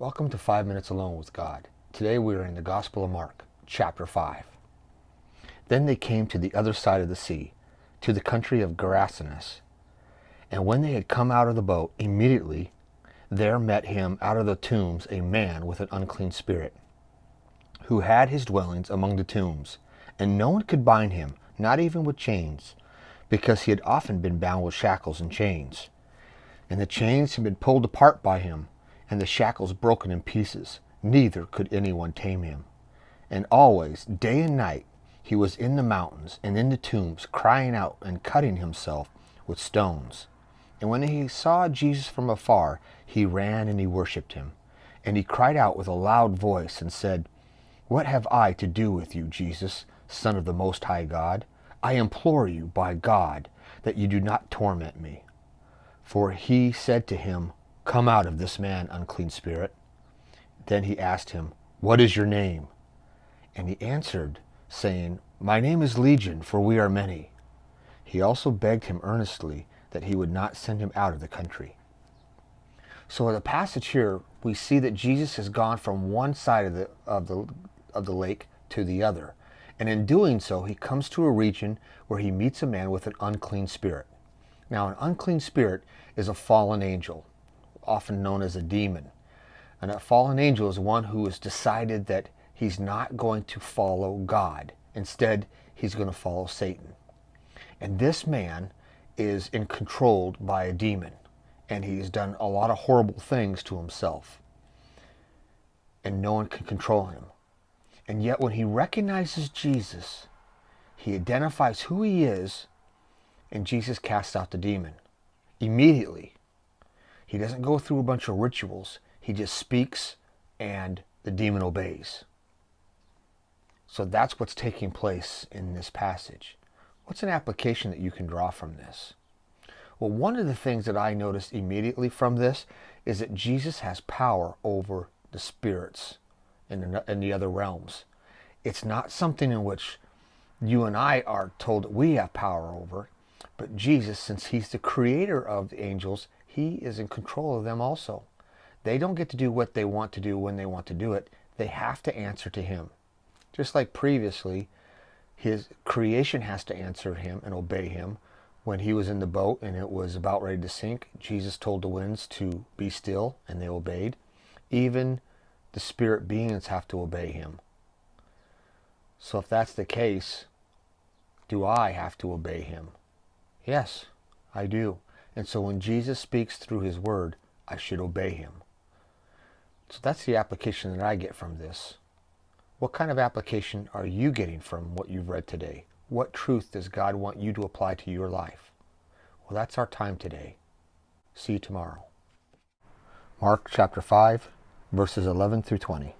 Welcome to 5 Minutes Alone with God. Today we are in the Gospel of Mark, chapter 5. Then they came to the other side of the sea, to the country of Gerasenes. And when they had come out of the boat, immediately there met him out of the tombs a man with an unclean spirit, who had his dwellings among the tombs, and no one could bind him, not even with chains, because he had often been bound with shackles and chains. And the chains had been pulled apart by him, and the shackles broken in pieces. Neither could anyone tame him. And always, day and night, he was in the mountains and in the tombs, crying out and cutting himself with stones. And when he saw Jesus from afar, he ran and he worshipped him. And he cried out with a loud voice and said, "What have I to do with you, Jesus, Son of the Most High God? I implore you, by God, that you do not torment me." For he said to him, "Come out of this man, unclean spirit." Then he asked him, "What is your name?" And he answered, saying, "My name is Legion, for we are many." He also begged him earnestly that he would not send him out of the country. So in the passage here, we see that Jesus has gone from one side of the lake to the other. And in doing so, he comes to a region where he meets a man with an unclean spirit. Now, an unclean spirit is a fallen angel, often known as a demon. And a fallen angel is one who has decided that he's not going to follow God. Instead, he's going to follow Satan. And this man is controlled by a demon. And he's done a lot of horrible things to himself. And no one can control him. And yet when he recognizes Jesus, he identifies who he is, and Jesus casts out the demon immediately. He doesn't go through a bunch of rituals. He just speaks and the demon obeys. So that's what's taking place in this passage. What's an application that you can draw from this? Well, one of the things that I noticed immediately from this is that Jesus has power over the spirits in the other realms. It's not something in which you and I are told that we have power over, but Jesus, since he's the creator of the angels, he is in control of them also. They don't get to do what they want to do when they want to do it. They have to answer to him. Just like previously, his creation has to answer him and obey him. When he was in the boat and it was about ready to sink, Jesus told the winds to be still, and they obeyed. Even the spirit beings have to obey him. So if that's the case, do I have to obey him? Yes, I do. And so when Jesus speaks through his word, I should obey him. So that's the application that I get from this. What kind of application are you getting from what you've read today? What truth does God want you to apply to your life? Well, that's our time today. See you tomorrow. Mark chapter 5, verses 11 through 20.